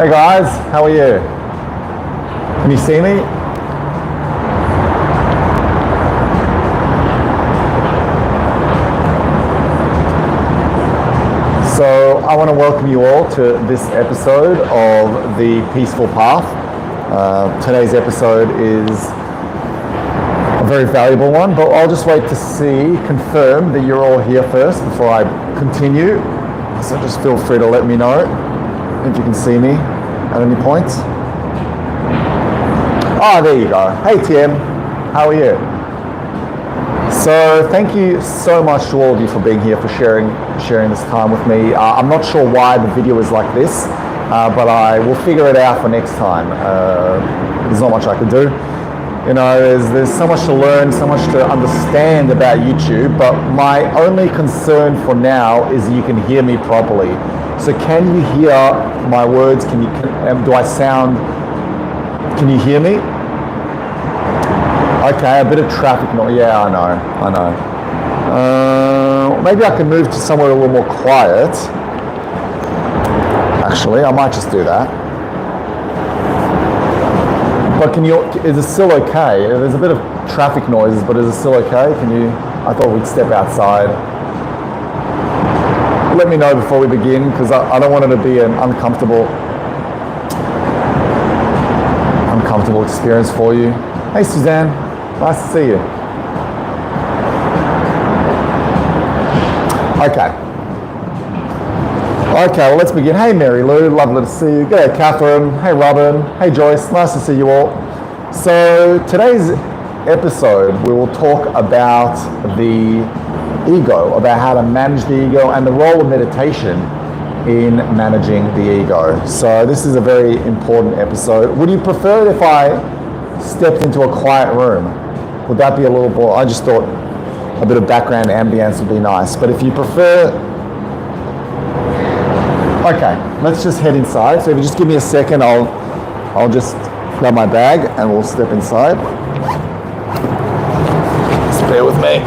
Hey guys, how are you? Can you see me? So I want to welcome you all to this episode of The Peaceful Path. Today's episode is a very valuable one, but I'll just wait to confirm that you're all here first before I continue. So just feel free to let me know if you can see me at any point. Oh, there you go. Hey TM, how are you? So thank you so much to all of you for being here, for sharing this time with me. I'm not sure why the video is like this, but I will figure it out for next time. There's not much I can do. You know, there's so much to learn, so much to understand about YouTube, but my only concern for now is you can hear me properly. So can you hear my words? Can you hear me? Okay, a bit of traffic noise. Yeah, I know. Maybe I can move to somewhere a little more quiet. Actually, I might just do that. But is it still okay? There's a bit of traffic noises, but is it still okay? I thought we'd step outside. Let me know before we begin, because I don't want it to be an uncomfortable experience for you. Hey Suzanne, nice to see you. Okay, well let's begin. Hey Mary Lou, lovely to see you. Good day Catherine, hey Robin, hey Joyce, nice to see you all. So today's episode we will talk about the ego, about how to manage the ego and the role of meditation in managing the ego. So this is a very important episode. Would you prefer it if I stepped into a quiet room? Would that be a little more? I just thought a bit of background ambience would be nice. But if you prefer, okay, let's just head inside. So if you just give me a second, I'll just grab my bag and we'll step inside. Just bear with me.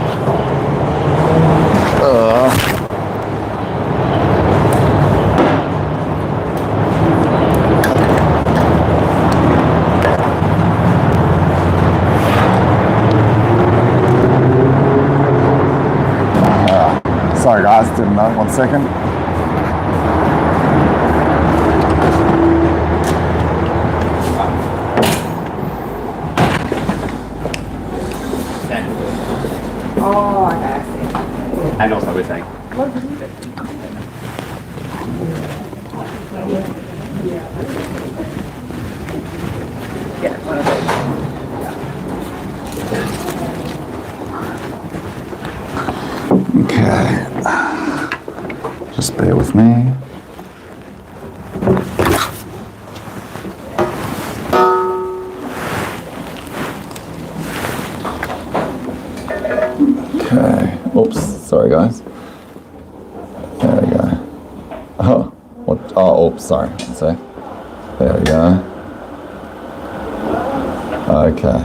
Sorry guys, didn't know. 1 second. Oh, okay, I see. I know what we're saying. Yeah, one of those. Okay, just bear with me. Okay, oops, sorry guys. There we go. Oh, what? Oh, oops, sorry. So, there we go. Okay.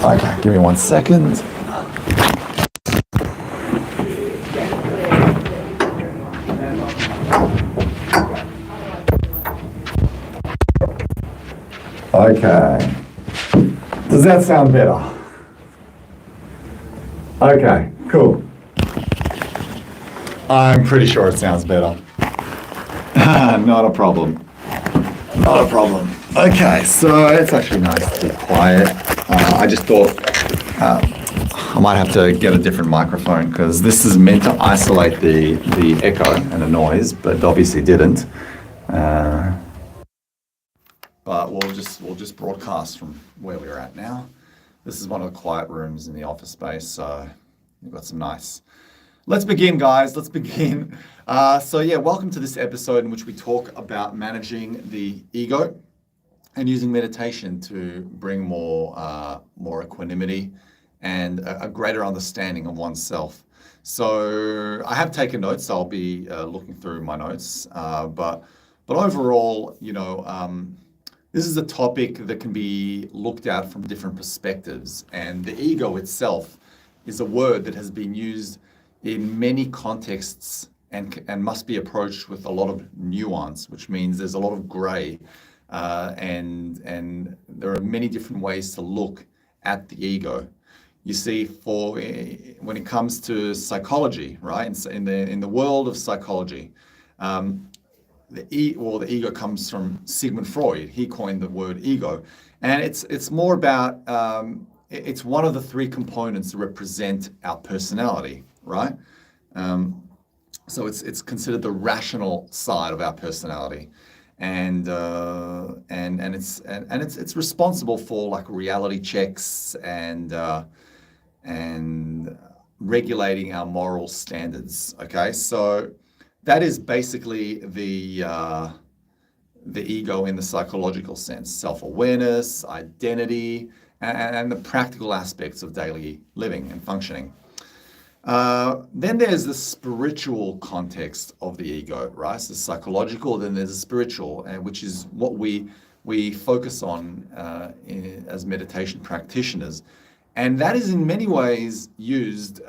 Okay, give me 1 second. Okay. Does that sound better? Okay, cool. I'm pretty sure it sounds better. Not a problem. Not a problem. Okay, so it's actually nice to be quiet. I just thought I might have to get a different microphone because this is meant to isolate the echo and the noise, but obviously didn't. But we'll just broadcast from where we're at now. This is one of the quiet rooms in the office space, so we've got some nice. Let's begin, guys. Let's begin. So yeah, welcome to this episode in which we talk about managing the ego and using meditation to bring more equanimity and a greater understanding of oneself. So I have taken notes. So I'll be looking through my notes, but overall, this is a topic that can be looked at from different perspectives, and the ego itself is a word that has been used in many contexts and must be approached with a lot of nuance, which means there's a lot of gray, and there are many different ways to look at the ego. You see, when it comes to psychology, right? In the world of psychology, the ego comes from Sigmund Freud. He coined the word ego, and it's more about it's one of the three components that represent our personality, right? So it's considered the rational side of our personality, and it's responsible for like reality checks and regulating our moral standards. Okay, so that is basically the ego in the psychological sense: self-awareness, identity, and the practical aspects of daily living and functioning. Then there's the spiritual context of the ego, right? So psychological, then there's the spiritual, which is what we focus on as meditation practitioners. And that is in many ways used,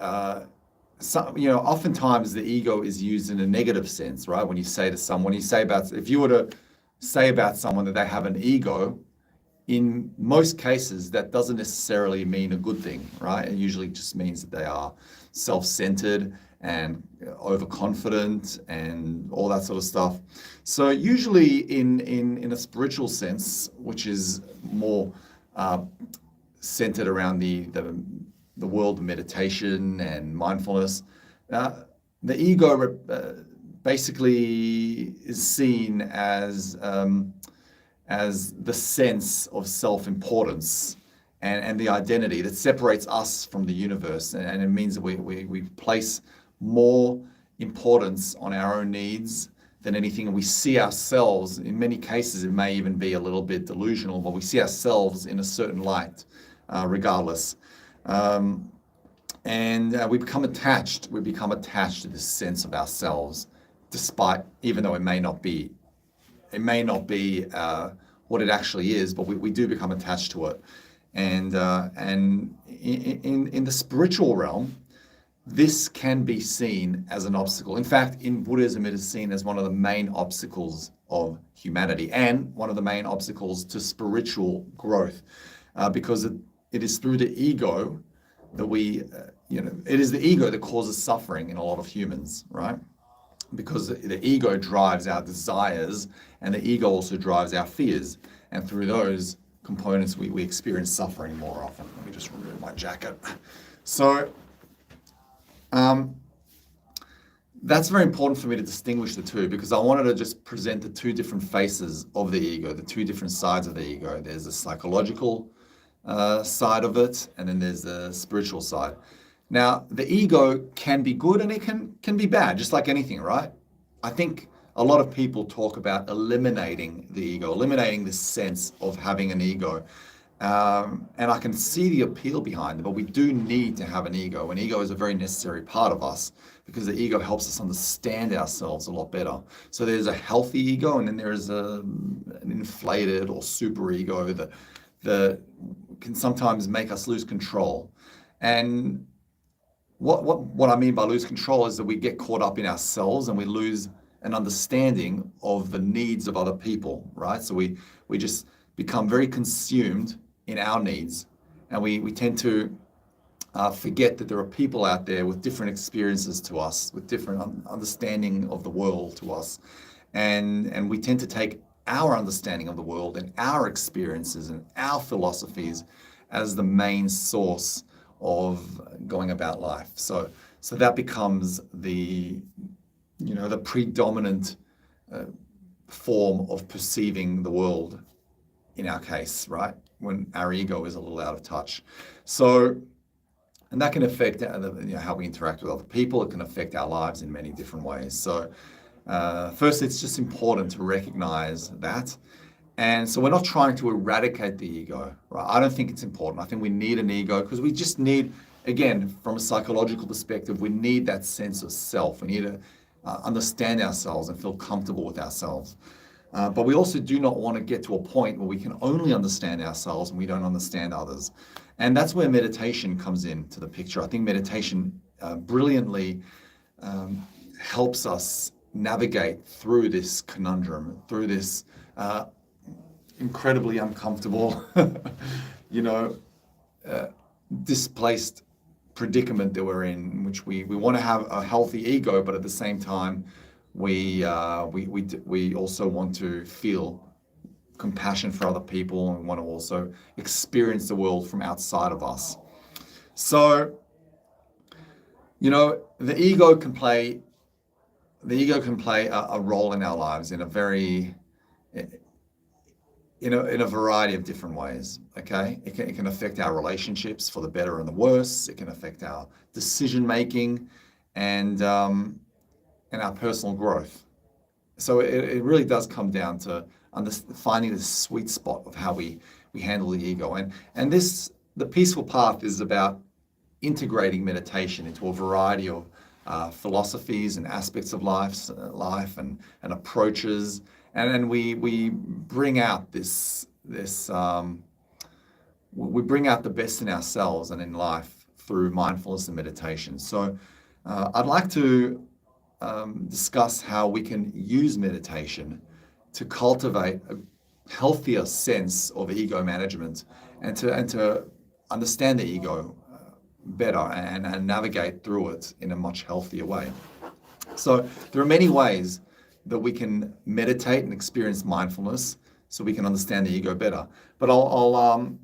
oftentimes the ego is used in a negative sense, right? When you say to someone, if you were to say about someone that they have an ego, in most cases, that doesn't necessarily mean a good thing, right? It usually just means that they are self-centered and overconfident and all that sort of stuff. So usually in a spiritual sense, which is more centered around the world of meditation and mindfulness, the ego basically is seen as the sense of self-importance and the identity that separates us from the universe. And it means that we place more importance on our own needs than anything. And we see ourselves, in many cases, it may even be a little bit delusional, but we see ourselves in a certain light, regardless. And we become attached. We become attached to this sense of ourselves, even though it may not be what it actually is, but we do become attached to it. And in the spiritual realm, this can be seen as an obstacle. In fact, in Buddhism, it is seen as one of the main obstacles of humanity and one of the main obstacles to spiritual growth, because it is through the ego that it is the ego that causes suffering in a lot of humans, right? Because the ego drives our desires, and the ego also drives our fears. And through those components, we experience suffering more often. Let me just remove my jacket. So that's very important for me to distinguish the two, because I wanted to just present the two different faces of the ego, the two different sides of the ego. There's the psychological side of it, and then there's the spiritual side. Now, the ego can be good and it can be bad, just like anything, right? I think a lot of people talk about eliminating the ego, eliminating this sense of having an ego. And I can see the appeal behind it, but we do need to have an ego. An ego is a very necessary part of us because the ego helps us understand ourselves a lot better. So there's a healthy ego, and then there's an inflated or super ego that can sometimes make us lose control. And what I mean by lose control is that we get caught up in ourselves and we lose an understanding of the needs of other people, right? So we just become very consumed in our needs, and we tend to forget that there are people out there with different experiences to us, with different understanding of the world to us, and we tend to take our understanding of the world and our experiences and our philosophies as the main source of going about life. So that becomes the predominant form of perceiving the world in our case, right? When our ego is a little out of touch. So, and that can affect how we interact with other people. It can affect our lives in many different ways. So first, it's just important to recognize that. And so we're not trying to eradicate the ego, right? I don't think it's important. I think we need an ego because we just need, again, from a psychological perspective, we need that sense of self. We need to understand ourselves and feel comfortable with ourselves. But we also do not want to get to a point where we can only understand ourselves and we don't understand others. And that's where meditation comes into the picture. I think meditation brilliantly helps us navigate through this conundrum, through this incredibly uncomfortable, displaced predicament that we're in which we want to have a healthy ego, but at the same time, we also want to feel compassion for other people and want to also experience the world from outside of us. So, the ego can play a role in our lives in a variety of different ways. Okay, it can affect our relationships for the better and the worse. It can affect our decision making and our personal growth. So it really does come down to finding the sweet spot of how we handle the ego. And the peaceful path is about integrating meditation into a variety of philosophies and aspects of life and approaches. And we bring out we bring out the best in ourselves and in life through mindfulness and meditation. So I'd like to discuss how we can use meditation to cultivate a healthier sense of ego management and to understand the ego better and navigate through it in a much healthier way. So there are many ways that we can meditate and experience mindfulness so we can understand the ego better. But I'll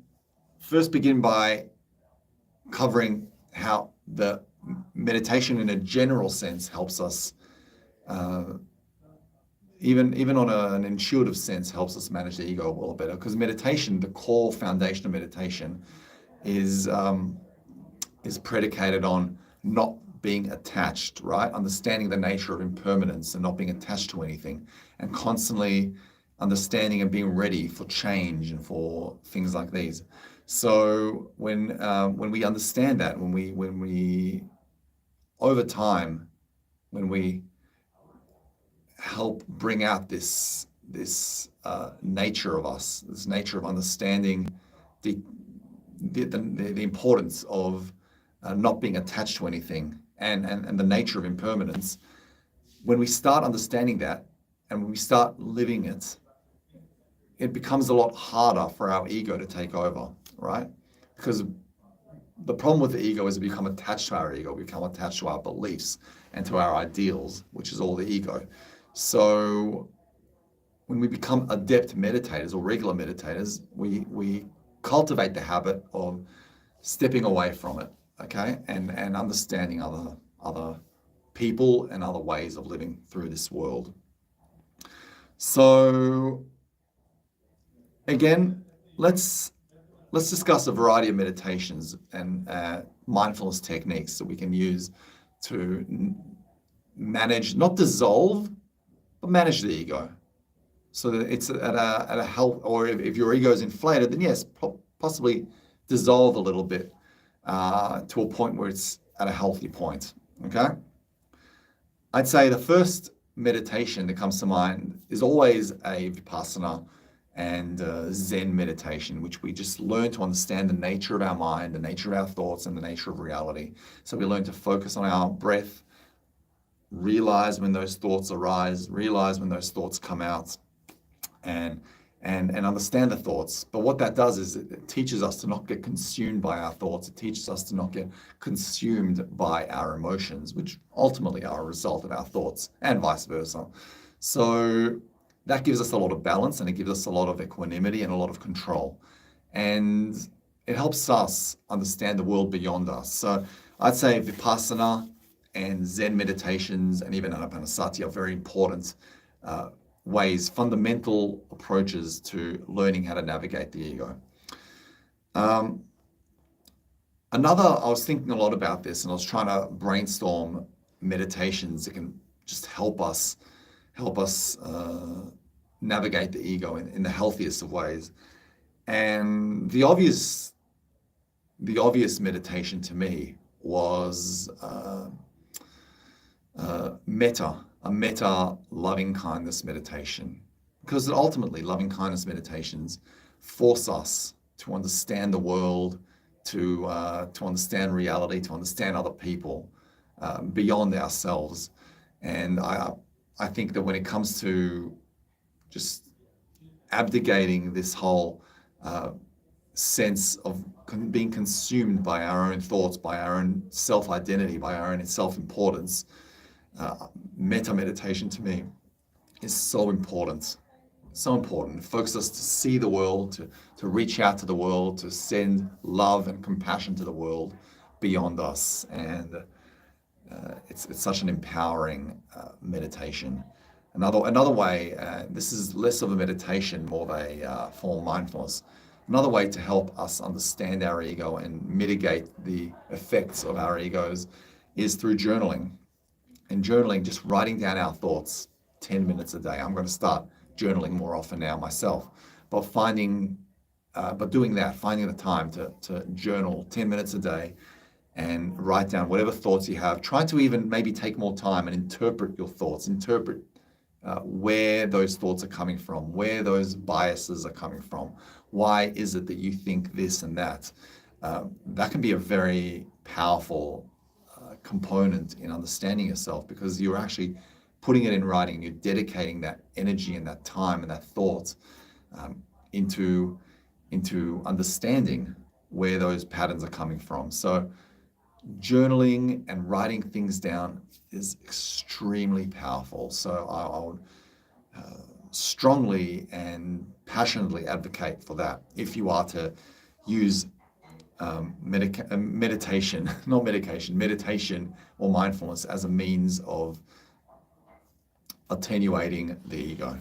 first begin by covering how the meditation in a general sense helps us, even on an intuitive sense, helps us manage the ego a little better. Because meditation, the core foundation of meditation, is predicated on not being attached, right? Understanding the nature of impermanence and not being attached to anything, and constantly understanding and being ready for change and for things like these. So when we understand that, when we over time, when we help bring out this nature of us, this nature of understanding the importance of not being attached to anything and the nature of impermanence, when we start understanding that and when we start living it, it becomes a lot harder for our ego to take over, right? Because the problem with the ego is we become attached to our ego, we become attached to our beliefs and to our ideals, which is all the ego. So when we become adept meditators or regular meditators, we cultivate the habit of stepping away from it, okay, and understanding other people and other ways of living through this world. So again, let's discuss a variety of meditations and mindfulness techniques that we can use to manage, not dissolve, but manage the ego, so that it's at a health. Or if your ego is inflated, then yes, possibly dissolve a little bit to a point where it's at a healthy point. Okay, I'd say the first meditation that comes to mind is always a Vipassana and Zen meditation, which we just learn to understand the nature of our mind, the nature of our thoughts, and the nature of reality. So we learn to focus on our breath, realize when those thoughts arise, realize when those thoughts come out, and understand the thoughts. But what that does is it teaches us to not get consumed by our thoughts. It teaches us to not get consumed by our emotions, which ultimately are a result of our thoughts, and vice versa. So that gives us a lot of balance, and it gives us a lot of equanimity and a lot of control. And it helps us understand the world beyond us. So I'd say Vipassana and Zen meditations and even Anapanasati are very important ways, fundamental approaches to learning how to navigate the ego. I was thinking a lot about this, and I was trying to brainstorm meditations that can just help us navigate the ego in the healthiest of ways. And the obvious meditation to me was a metta loving kindness meditation, because ultimately loving kindness meditations force us to understand the world, to understand reality, to understand other people beyond ourselves, And I think that when it comes to just abdicating this whole sense of being consumed by our own thoughts, by our own self-identity, by our own self-importance, meditation to me is so important. So important. It focuses us to see the world, to reach out to the world, to send love and compassion to the world beyond us. And it's such an empowering meditation. Another way, this is less of a meditation, more of a form of mindfulness. Another way to help us understand our ego and mitigate the effects of our egos is through journaling. And journaling, just writing down our thoughts 10 minutes a day. I'm going to start journaling more often now myself. But doing that, finding the time to journal 10 minutes a day and write down whatever thoughts you have. Try to even maybe take more time and interpret your thoughts, interpret where those thoughts are coming from, where those biases are coming from. Why is it that you think this and that? That can be a very powerful component in understanding yourself, because you're actually putting it in writing. You're dedicating that energy and that time and that thought into understanding where those patterns are coming from. So journaling and writing things down is extremely powerful. So I would strongly and passionately advocate for that if you are to use meditation or mindfulness as a means of attenuating the ego.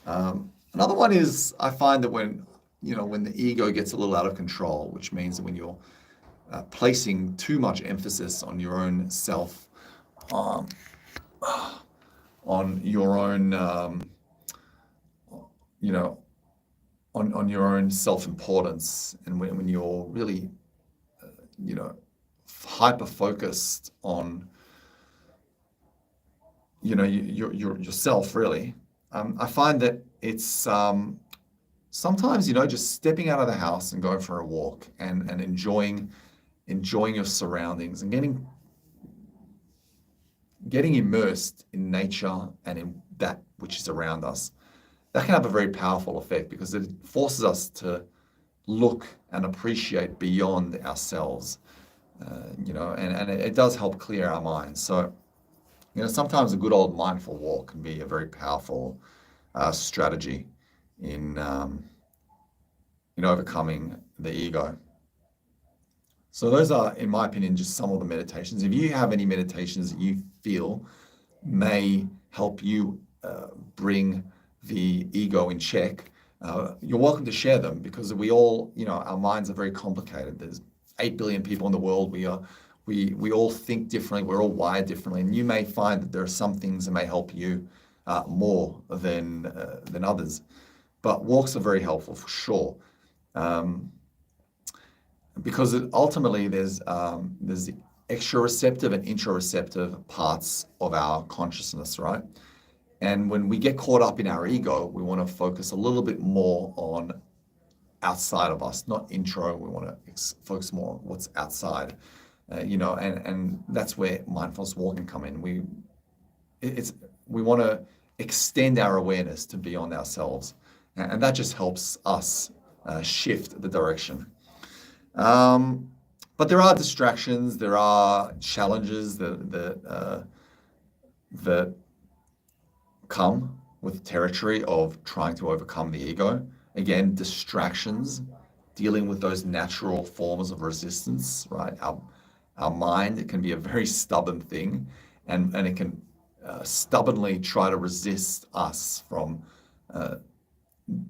Another one is, I find that when the ego gets a little out of control, which means that when you're placing too much emphasis on your own self, on your own, on your own self-importance, and when you're really, hyper-focused on, yourself, really, I find that it's sometimes, just stepping out of the house and going for a walk and enjoying your surroundings and getting immersed in nature and in that which is around us. That can have a very powerful effect, because it forces us to look and appreciate beyond ourselves, and it does help clear our minds. So, sometimes a good old mindful walk can be a very powerful strategy in overcoming the ego. So those are, in my opinion, just some of the meditations. If you have any meditations that you feel may help you bring the ego in check, you're welcome to share them, because we all, our minds are very complicated. There's 8 billion people in the world. We all think differently. We're all wired differently. And you may find that there are some things that may help you more than others. But walks are very helpful for sure. Because ultimately there's the extra-receptive and intra-receptive parts of our consciousness, right? And when we get caught up in our ego, we want to focus a little bit more on outside of us, not intro. We want to focus more on what's outside, and that's where mindfulness walking come in. We want to extend our awareness to beyond ourselves, and that just helps us shift the direction. But there are distractions, there are challenges that come with the territory of trying to overcome the ego. Again, distractions, dealing with those natural forms of resistance, right? Our mind, it can be a very stubborn thing, and it can stubbornly try to resist us from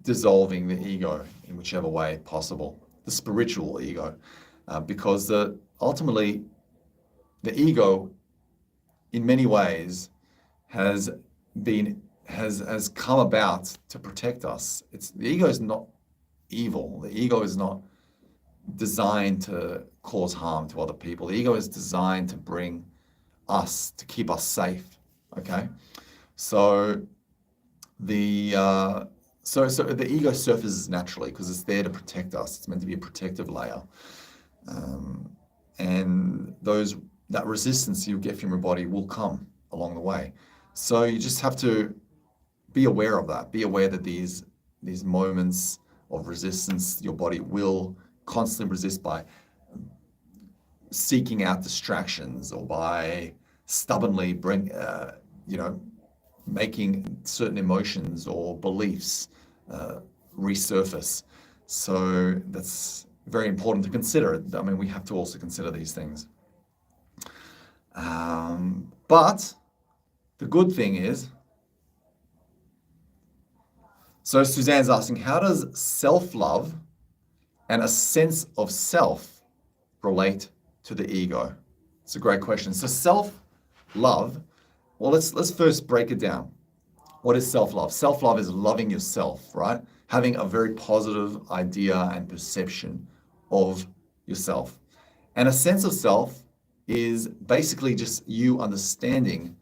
dissolving the ego in whichever way possible, the spiritual ego, because ultimately the ego in many ways has come about to protect us. The ego is not evil. The ego is not designed to cause harm to other people. The ego is designed to to keep us safe. Okay, so the ego surfaces naturally because it's there to protect us. It's meant to be a protective layer, and that resistance you get from your body will come along the way. So you just have to be aware of that. Be aware that these moments of resistance, your body will constantly resist by seeking out distractions or by stubbornly making certain emotions or beliefs resurface. So that's very important to consider. I mean, we have to also consider these things. But the good thing is, so Suzanne's asking, how does self-love and a sense of self relate to the ego? It's a great question. So self-love, well, let's first break it down. What is self-love? Self-love is loving yourself, right? Having a very positive idea and perception of yourself. And a sense of self is basically just you understanding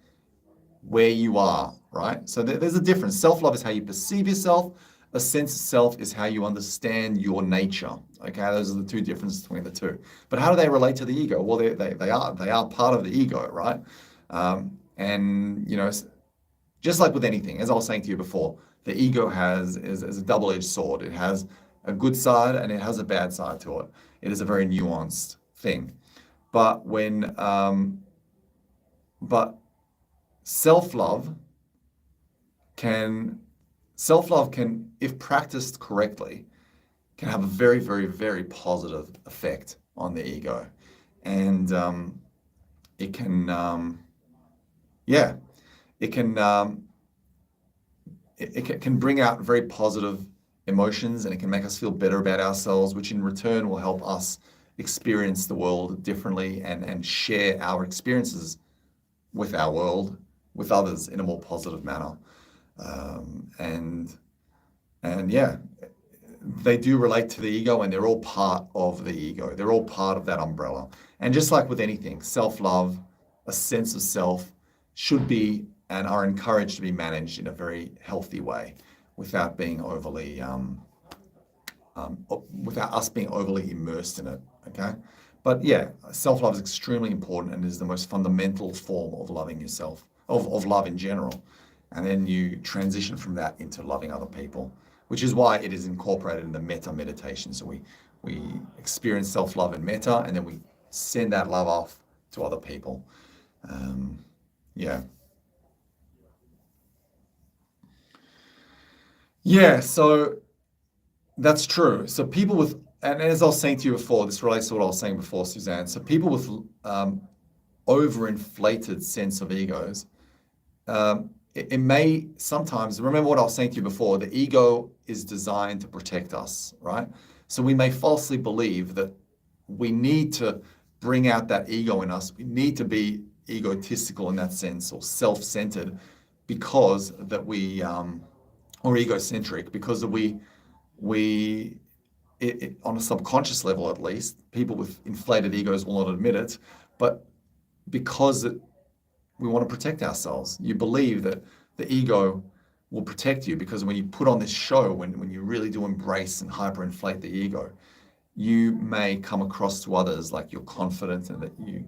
where you are, right? So there's a difference. Self-love is how you perceive yourself. A sense of self is how you understand your nature. Okay, those are the two differences between the two. But how do they relate to the ego? Well, they are part of the ego, right? And you know, just like with anything, as I was saying to you before, the ego is a double-edged sword. It has a good side and it has a bad side to it. It is a very nuanced thing. But self-love can, if practiced correctly, can have a very, very, very positive effect on the ego. And it can bring out very positive emotions, and it can make us feel better about ourselves, which in return will help us experience the world differently and share our experiences with our world, with others in a more positive manner. And yeah, they do relate to the ego, and they're all part of the ego. They're all part of that umbrella. And just like with anything, self-love, a sense of self should be and are encouraged to be managed in a very healthy way without being overly, without us being overly immersed in it, okay? But yeah, self-love is extremely important and is the most fundamental form of loving yourself, of love in general. And then you transition from that into loving other people, which is why it is incorporated in the metta meditation. So we experience self-love in metta, and then we send that love off to other people. Yeah, so that's true. So people with, and as I was saying to you before, this relates to what I was saying before, Suzanne. So people with overinflated sense of egos, it may sometimes, remember what I was saying to you before, the ego is designed to protect us, right? So we may falsely believe that we need to bring out that ego in us. We need to be egotistical in that sense, or self-centered, because that we, or egocentric, because we on a subconscious level at least, people with inflated egos will not admit it, but because we want to protect ourselves. You believe that the ego will protect you, because when you put on this show, when you really do embrace and hyperinflate the ego, you may come across to others like you're confident and that you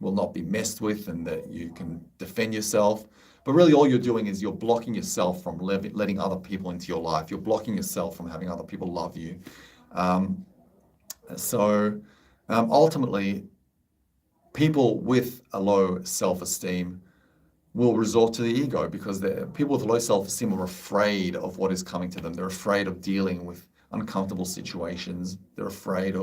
will not be messed with and that you can defend yourself. But really all you're doing is you're blocking yourself from letting other people into your life. You're blocking yourself from having other people love you. Ultimately, people with a low self-esteem will resort to the ego, because people with low self-esteem are afraid of what is coming to them. They're afraid of dealing with uncomfortable situations. They're afraid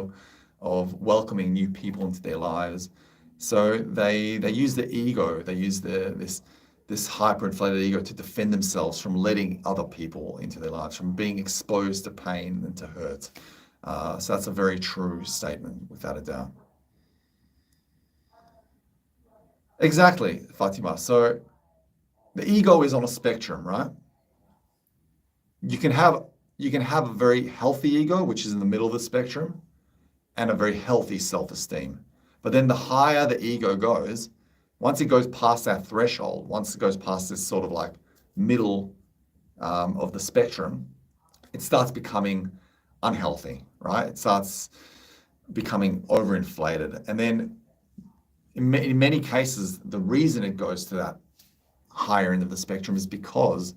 of welcoming new people into their lives. So they use the ego, they use this hyperinflated ego to defend themselves from letting other people into their lives, from being exposed to pain and to hurt. So that's a very true statement, without a doubt. Exactly, Fatima. So the ego is on a spectrum, right? You can have a very healthy ego, which is in the middle of the spectrum, and a very healthy self-esteem. But then the higher the ego goes, once it goes past that threshold, once it goes past this sort of like middle of the spectrum, it starts becoming unhealthy, right? It starts becoming overinflated. And then in many cases, the reason it goes to that higher end of the spectrum is because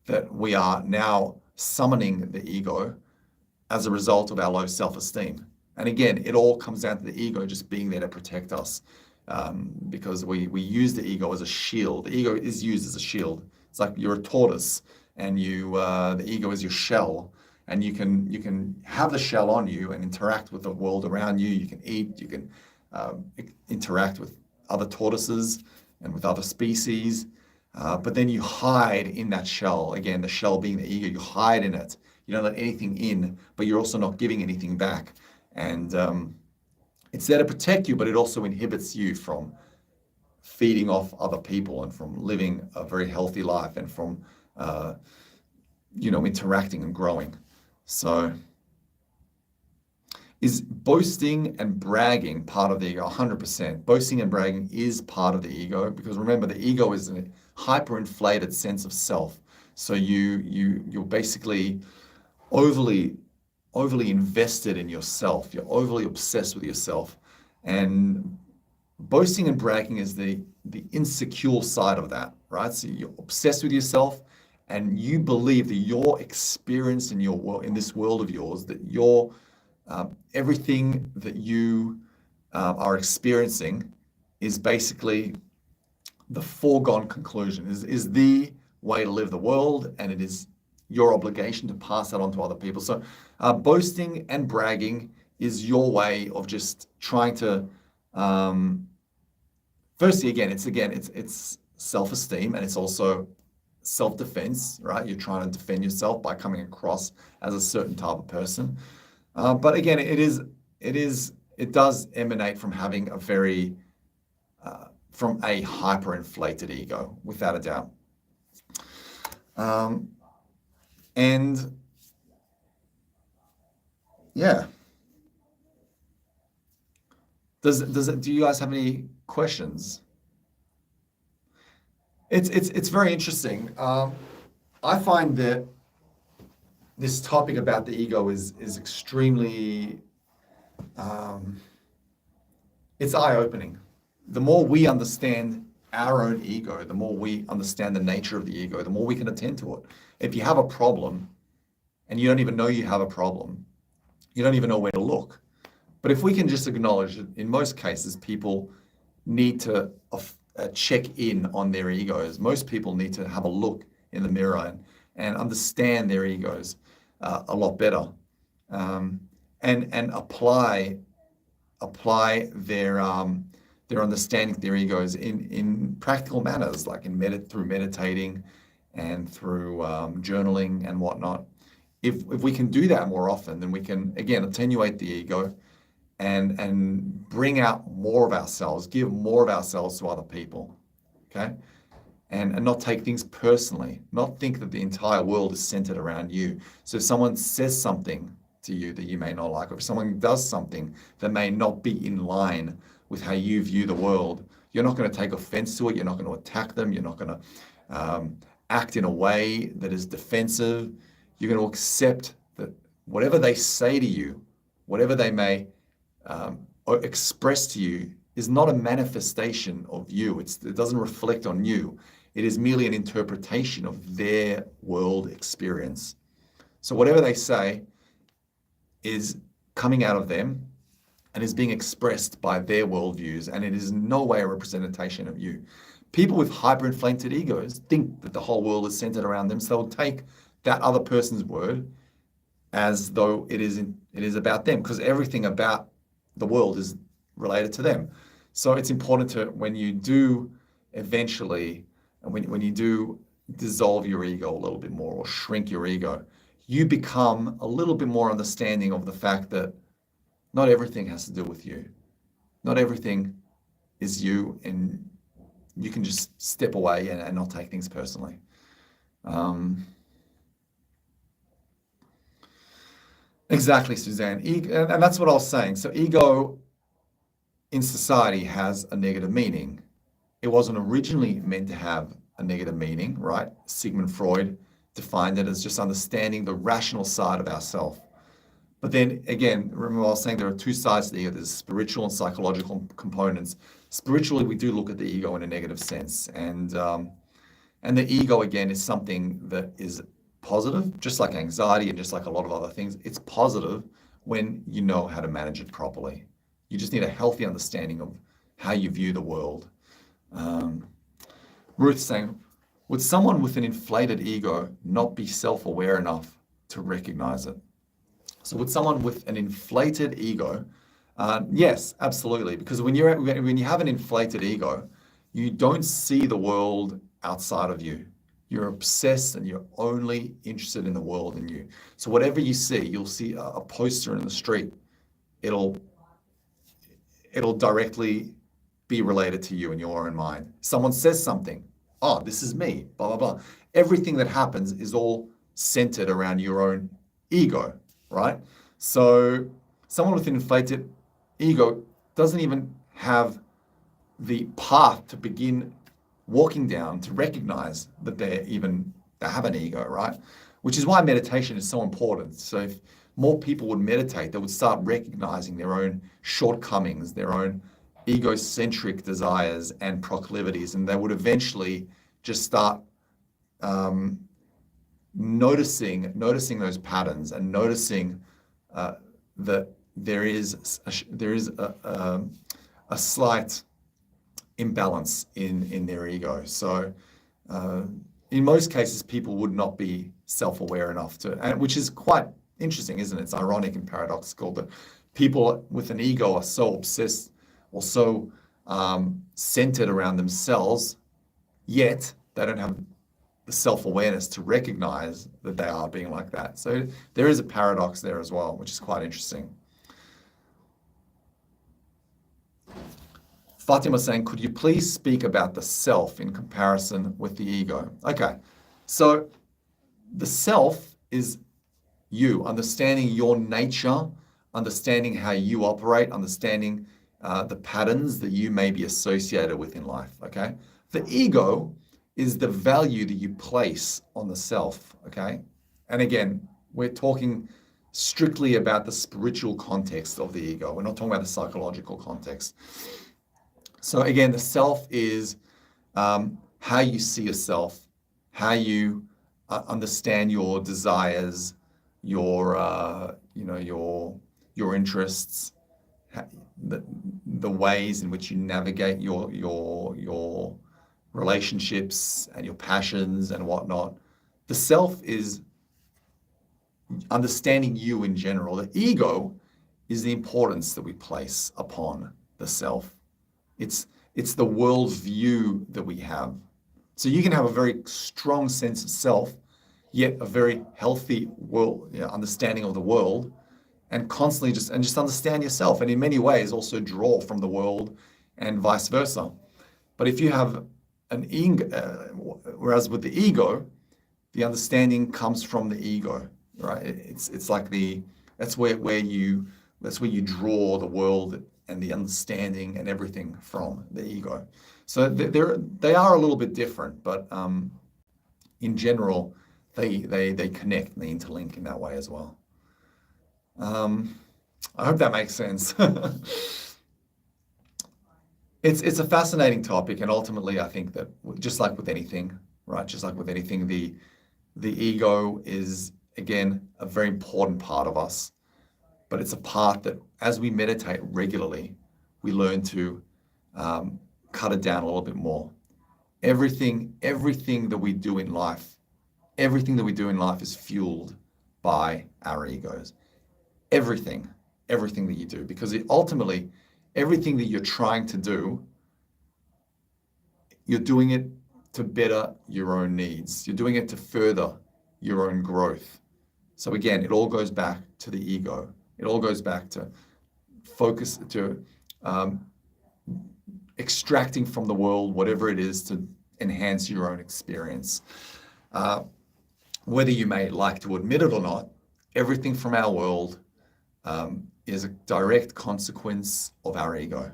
that we are now summoning the ego as a result of our low self-esteem. And again, it all comes down to the ego just being there to protect us, because we use the ego as a shield. The ego is used as a shield. It's like you're a tortoise, and the ego is your shell, and you can have the shell on you and interact with the world around you. You can eat, you can interact with other tortoises and with other species, but then you hide in that shell. Again, the shell being the ego, you hide in it. You don't let anything in, but you're also not giving anything back. And it's there to protect you, but it also inhibits you from feeding off other people and from living a very healthy life and from, interacting and growing. So is boasting and bragging part of the ego? 100%. Boasting and bragging is part of the ego, because remember, the ego is a hyperinflated sense of self. So you're basically overly invested in yourself. You're overly obsessed with yourself. And boasting and bragging is the insecure side of that, right? So you're obsessed with yourself, and you believe that your experience in your world, in this world of yours, that your everything that you are experiencing is basically the foregone conclusion, is the way to live the world, and it is your obligation to pass that on to other people. So boasting and bragging is your way of just trying to, firstly, it's self-esteem, and it's also self-defense, right? You're trying to defend yourself by coming across as a certain type of person. But again, it does emanate from having from a hyperinflated ego, without a doubt. And yeah, do you guys have any questions? It's very interesting. I find that this topic about the ego is extremely, it's eye-opening. The more we understand our own ego, the more we understand the nature of the ego, the more we can attend to it. If you have a problem and you don't even know you have a problem, you don't even know where to look. But if we can just acknowledge that in most cases, people need to check in on their egos. Most people need to have a look in the mirror and understand their egos a lot better, and apply their understanding of their egos in practical manners, like through meditating and through journaling and whatnot. If we can do that more often, then we can, again, attenuate the ego and bring out more of ourselves, give more of ourselves to other people, okay? And not take things personally, not think that the entire world is centered around you. So if someone says something to you that you may not like, or if someone does something that may not be in line with how you view the world, you're not going to take offense to it. You're not going to attack them. You're not going to act in a way that is defensive. You're going to accept that whatever they say to you, whatever they may express to you, is not a manifestation of you. It doesn't reflect on you. It is merely an interpretation of their world experience. So whatever they say is coming out of them and is being expressed by their worldviews, and it is in no way a representation of you. People with hyperinflated egos think that the whole world is centered around them, so they'll take that other person's word as though it is about them, because everything about the world is related to them. So it's important to, when you do eventually, and when you do dissolve your ego a little bit more or shrink your ego, you become a little bit more understanding of the fact that not everything has to do with you. Not everything is you, and you can just step away and not take things personally. Exactly, Suzanne. And that's what I was saying. So ego in society has a negative meaning. It wasn't originally meant to have a negative meaning, right? Sigmund Freud defined it as just understanding the rational side of ourself. But then again, remember I was saying there are two sides to the ego. There's spiritual and psychological components. Spiritually, we do look at the ego in a negative sense. And And the ego, again, is something that is positive, just like anxiety and just like a lot of other things. It's positive when you know how to manage it properly. You just need a healthy understanding of how you view the world. Ruth's saying, would someone with an inflated ego not be self-aware enough to recognize it? So would someone with an inflated ego, yes, absolutely. Because when you have an inflated ego, you don't see the world outside of you. You're obsessed and you're only interested in the world and you. So whatever you see, you'll see a poster in the street. It'll directly be related to you in your own mind. Someone says something. Oh, this is me, blah, blah, blah. Everything that happens is all centered around your own ego, right? So someone with an inflated ego doesn't even have the path to begin walking down to recognize that they have an ego, right? Which is why meditation is so important. So if more people would meditate, they would start recognizing their own shortcomings, their own egocentric desires and proclivities, and they would eventually just start noticing those patterns and noticing that there is a slight imbalance in their ego. So in most cases, people would not be self-aware enough which is quite interesting, isn't it? It's ironic and paradoxical that people with an ego are so obsessed or so centered around themselves, yet they don't have the self-awareness to recognize that they are being like that. So there is a paradox there as well, which is quite interesting. Fatima saying, could you please speak about the self in comparison with the ego? Okay, so the self is you, understanding your nature, understanding how you operate, understanding the patterns that you may be associated with in life, okay? The ego is the value that you place on the self, okay? And again, we're talking strictly about the spiritual context of the ego. We're not talking about the psychological context. So again, the self is how you see yourself, how you understand your desires, your interests, the ways in which you navigate your relationships and your passions and whatnot. The self is understanding you in general. The ego is the importance that we place upon the self. It's the world view that we have. So you can have a very strong sense of self, yet a very healthy understanding of the world, and constantly just understand yourself, and in many ways also draw from the world and vice versa. But if you have an ego, whereas with the ego, the understanding comes from the ego, right? It's like that's where you draw the world and the understanding and everything from the ego. So they are a little bit different, but in general, they connect and they interlink in that way as well. I hope that makes sense. It's a fascinating topic, and ultimately, I think that just like with anything, right? Just like with anything, the ego is again a very important part of us, but it's a part that, as we meditate regularly, we learn to cut it down a little bit more. Everything that we do in life, is fueled by our egos. Everything that you do, because ultimately, everything that you're trying to do, you're doing it to better your own needs. You're doing it to further your own growth. So again, it all goes back to the ego. It all goes back to focus, to extracting from the world whatever it is to enhance your own experience. Whether you may like to admit it or not, everything from our world is a direct consequence of our ego.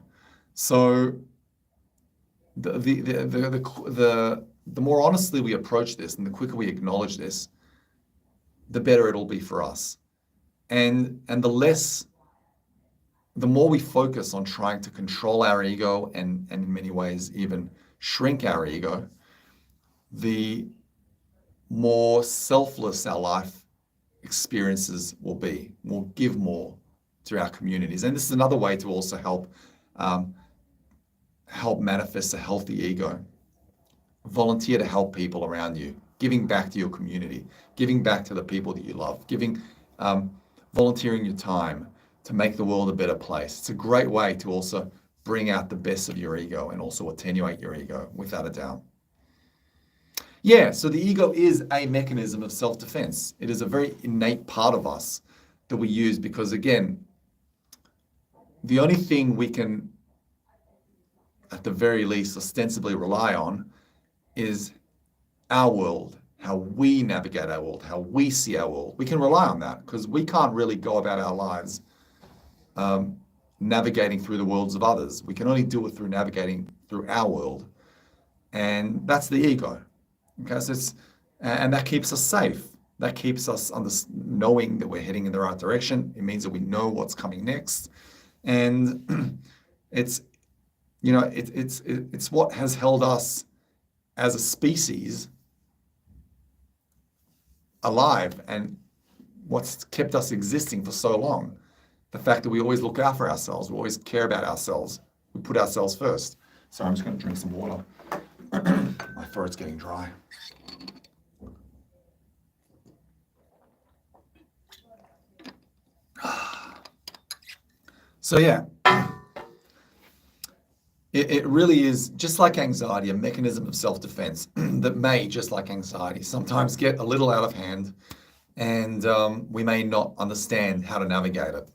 So the more honestly we approach this and the quicker we acknowledge this, the better it'll be for us. And the more we focus on trying to control our ego and in many ways even shrink our ego, the more selfless our life experiences will be. We'll give more to our communities. And this is another way to also help manifest a healthy ego. Volunteer to help people around you, giving back to your community, giving back to the people that you love, volunteering your time to make the world a better place. It's a great way to also bring out the best of your ego and also attenuate your ego, without a doubt. Yeah, so the ego is a mechanism of self-defense. It is a very innate part of us that we use because, again, the only thing we can, at the very least, ostensibly rely on is our world, how we navigate our world, how we see our world. We can rely on that because we can't really go about our lives navigating through the worlds of others. We can only do it through navigating through our world. And that's the ego. Okay, so and that keeps us safe. That keeps us knowing that we're heading in the right direction. It means that we know what's coming next. And it's what has held us as a species alive and what's kept us existing for so long. The fact that we always look out for ourselves, we always care about ourselves, we put ourselves first. So I'm just going to drink some water. My throat's getting dry. So yeah, it really is, just like anxiety, a mechanism of self-defense that may, just like anxiety, sometimes get a little out of hand, and we may not understand how to navigate it.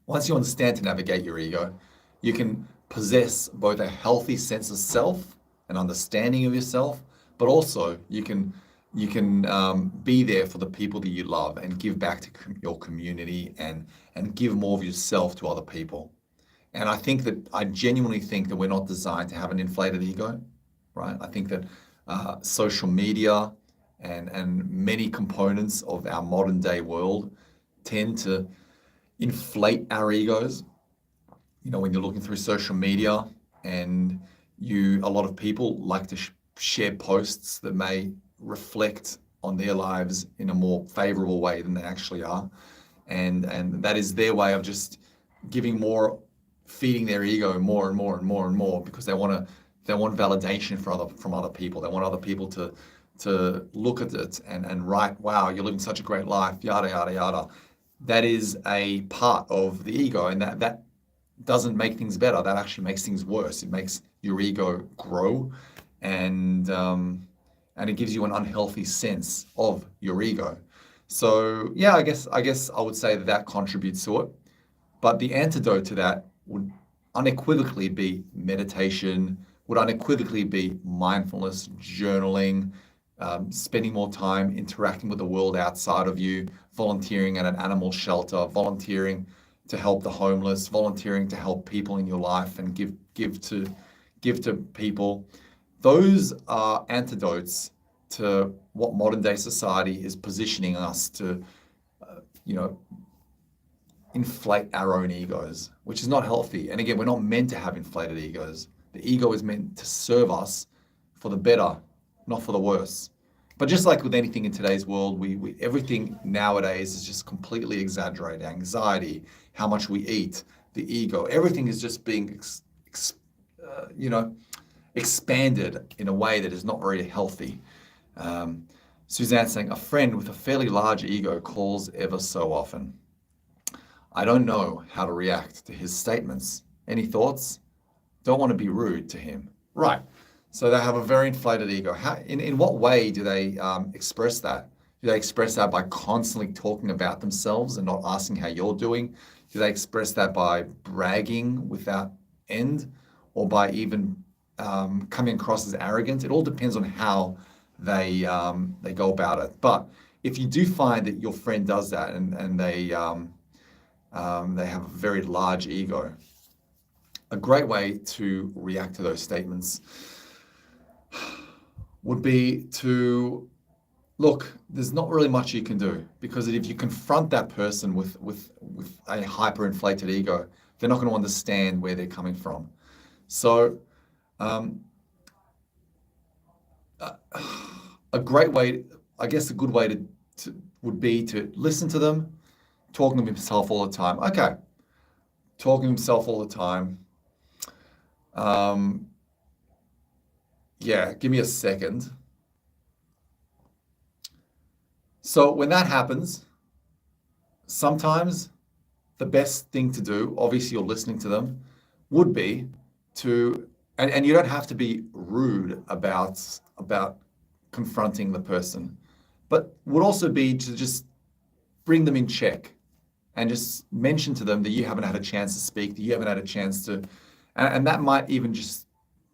Once you understand to navigate your ego, you can possess both a healthy sense of self, an understanding of yourself, but also you can be there for the people that you love and give back to your community and give more of yourself to other people. And I genuinely think that we're not designed to have an inflated ego, right? I think that social media and many components of our modern day world tend to inflate our egos. You know, when you're looking through social media and a lot of people like to share posts that may reflect on their lives in a more favorable way than they actually are. And that is their way of just feeding their ego more and more and more and more because they want validation from other people. They want other people to look at it and write, wow, you're living such a great life, yada, yada, yada. That is a part of the ego, and that doesn't make things better. That actually makes things worse. It makes your ego grow, and it gives you an unhealthy sense of your ego. So yeah, I guess I would say that contributes to it. But the antidote to that would unequivocally be meditation, would unequivocally be mindfulness, journaling, spending more time interacting with the world outside of you, volunteering at an animal shelter, volunteering to help the homeless, volunteering to help people in your life and give to people. Those are antidotes to what modern day society is positioning us to, inflate our own egos, which is not healthy. And again, we're not meant to have inflated egos. The ego is meant to serve us for the better, not for the worse. But just like with anything in today's world, we everything nowadays is just completely exaggerated. Anxiety, how much we eat, the ego, everything is just being, expanded in a way that is not very healthy. Suzanne's saying, a friend with a fairly large ego calls ever so often. I don't know how to react to his statements. Any thoughts? Don't want to be rude to him. Right. So they have a very inflated ego. In what way do they express that? Do they express that by constantly talking about themselves and not asking how you're doing? Do they express that by bragging without end, or by even coming across as arrogant? It all depends on how they go about it. But if you do find that your friend does that and they have a very large ego, a great way to react to those statements would be to look, there's not really much you can do, because if you confront that person with a hyperinflated ego, they're not going to understand where they're coming from. So a great way, I guess a good way would be to listen to them, talking to himself all the time. Okay, talking to himself all the time. Yeah, give me a second. So when that happens, sometimes the best thing to do, obviously you're listening to them, would be to, and you don't have to be rude about confronting the person, but would also be to just bring them in check and just mention to them that you haven't had a chance to speak, that you haven't had a chance to, and that might even just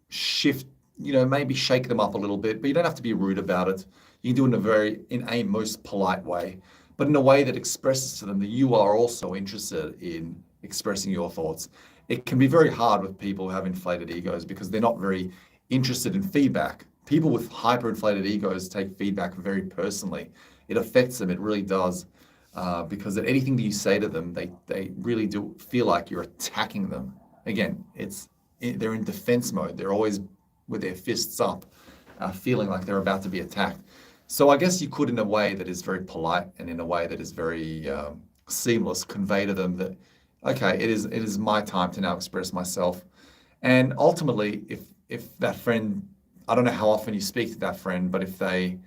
shift, maybe shake them up a little bit, but you don't have to be rude about it. You can do it in a most polite way, but in a way that expresses to them that you are also interested in expressing your thoughts. It can be very hard with people who have inflated egos because they're not very interested in feedback. People with hyperinflated egos take feedback very personally. It affects them, it really does, because at anything that you say to them, they really do feel like you're attacking them. Again, they're in defense mode. They're always with their fists up, feeling like they're about to be attacked. So I guess you could, in a way that is very polite and in a way that is very seamless, convey to them that, okay, it is my time to now express myself. And ultimately, if that friend, I don't know how often you speak to that friend, but if they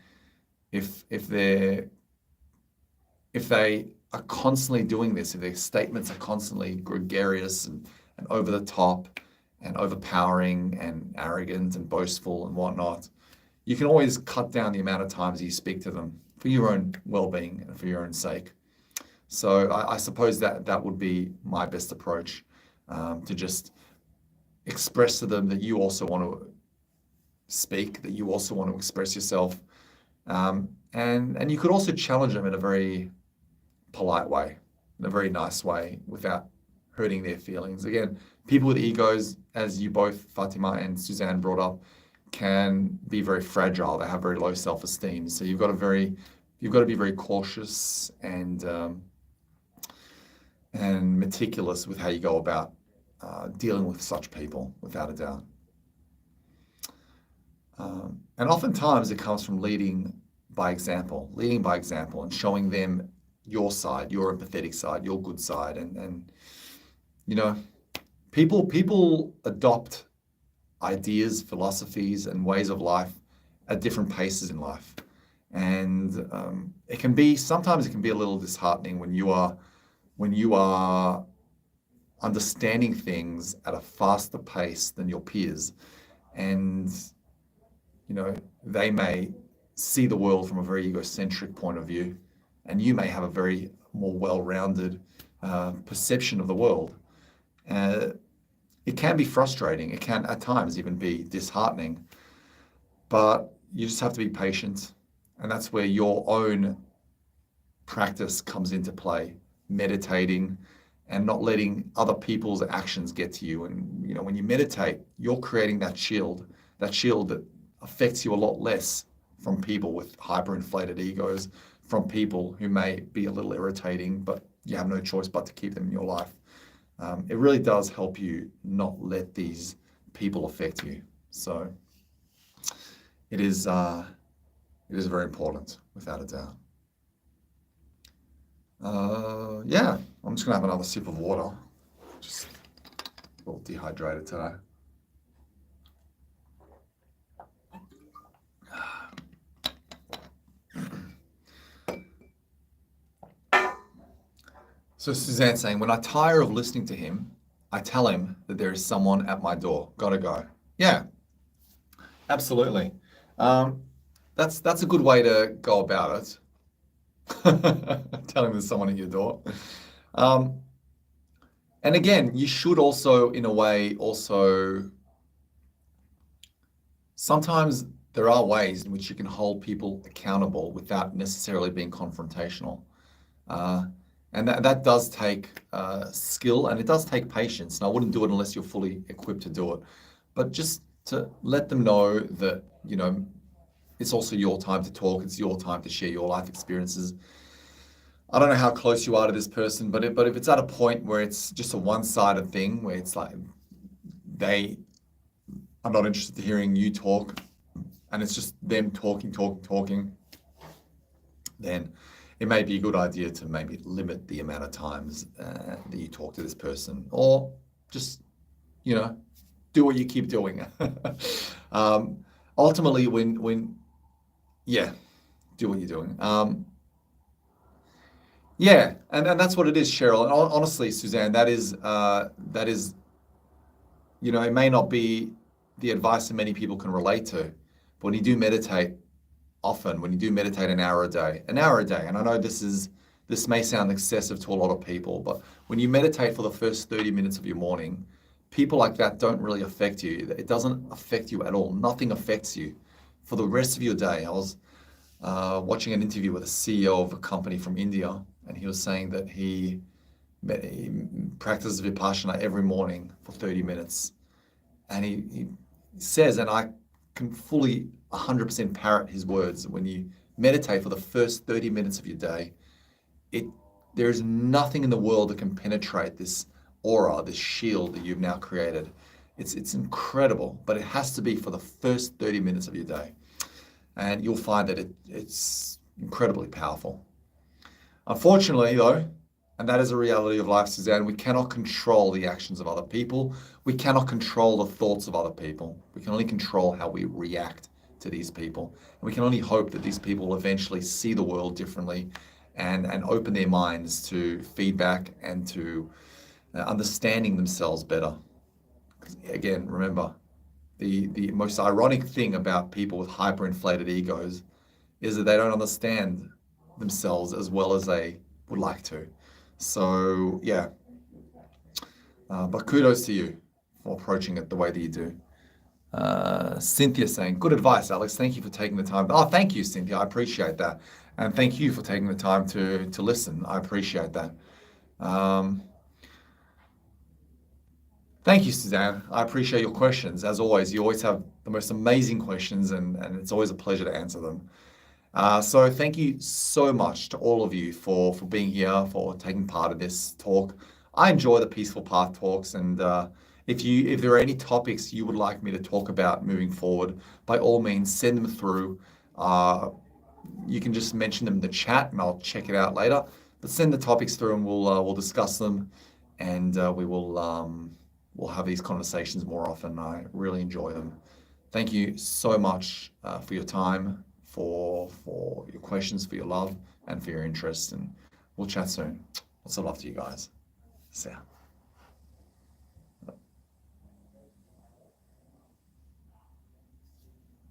are constantly doing this, if their statements are constantly gregarious and over the top and overpowering and arrogant and boastful and whatnot, you can always cut down the amount of times you speak to them for your own well-being and for your own sake. So I suppose that would be my best approach, to just express to them that you also want to speak, that you also want to express yourself. And you could also challenge them in a very polite way, in a very nice way, without hurting their feelings. Again, people with egos, as you both, Fatima and Suzanne, brought up, can be very fragile. They have very low self-esteem. So you've got to be very cautious and meticulous with how you go about dealing with such people, without a doubt. And oftentimes it comes from leading by example and showing them your side, your empathetic side, your good side. And people adopt ideas, philosophies, and ways of life at different paces in life. And sometimes it can be a little disheartening when you are understanding things at a faster pace than your peers. And, they may see the world from a very egocentric point of view, and you may have a very more well-rounded perception of the world. It can be frustrating. It can at times even be disheartening, but you just have to be patient. And that's where your own practice comes into play, meditating and not letting other people's actions get to you. And, when you meditate, you're creating that shield that affects you a lot less from people with hyperinflated egos, from people who may be a little irritating, but you have no choice but to keep them in your life. It really does help you not let these people affect you. So it is very important, without a doubt. Yeah, I'm just gonna have another sip of water. Just a little dehydrated today. So Suzanne's saying, when I tire of listening to him, I tell him that there is someone at my door. Gotta go. Yeah, absolutely. That's a good way to go about it. Telling there's someone at your door. And again, you should also, in a way, sometimes there are ways in which you can hold people accountable without necessarily being confrontational. And that does take skill, and it does take patience. And I wouldn't do it unless you're fully equipped to do it. But just to let them know that, it's also your time to talk. It's your time to share your life experiences. I don't know how close you are to this person, but if it's at a point where it's just a one-sided thing, where it's like they are not interested in hearing you talk, and it's just them talking, then it may be a good idea to maybe limit the amount of times that you talk to this person, or just, you know, do what you keep doing. Ultimately, yeah, do what you're doing. Yeah, and that's what it is, Cheryl. And honestly, Suzanne, that is, you know, it may not be the advice that many people can relate to, but when you do meditate often, when you do meditate an hour a day, and I know this may sound excessive to a lot of people, but when you meditate for the first 30 minutes of your morning, people like that don't really affect you. It doesn't affect you at all. Nothing affects you for the rest of your day. I was watching an interview with a CEO of a company from India, and he was saying that he practices Vipassana every morning for 30 minutes. And he says, and I can fully 100% parrot his words, when you meditate for the first 30 minutes of your day, there is nothing in the world that can penetrate this aura, this shield that you've now created. It's incredible, but it has to be for the first 30 minutes of your day. And you'll find that it's incredibly powerful. Unfortunately, though, and that is a reality of life, Suzanne, we cannot control the actions of other people. We cannot control the thoughts of other people. We can only control how we react to these people. And we can only hope that these people will eventually see the world differently and open their minds to feedback and to understanding themselves better. Because again, remember, the most ironic thing about people with hyperinflated egos is that they don't understand themselves as well as they would like to. So yeah, but kudos to you for approaching it the way that you do. Cynthia saying, good advice, Alex. Thank you for taking the time. Oh, thank you, Cynthia. I appreciate that. And thank you for taking the time to listen. I appreciate that. Thank you, Suzanne. I appreciate your questions. As always, you always have the most amazing questions, and it's always a pleasure to answer them. So thank you so much to all of you for being here, for taking part in this talk. I enjoy the Peaceful Path talks, and if there are any topics you would like me to talk about moving forward, by all means, send them through. You can just mention them in the chat, and I'll check it out later. But send the topics through, and we'll discuss them, and we'll have these conversations more often. I really enjoy them. Thank you so much for your time, for your questions, for your love, and for your interest. And we'll chat soon. Lots of love to you guys. See ya.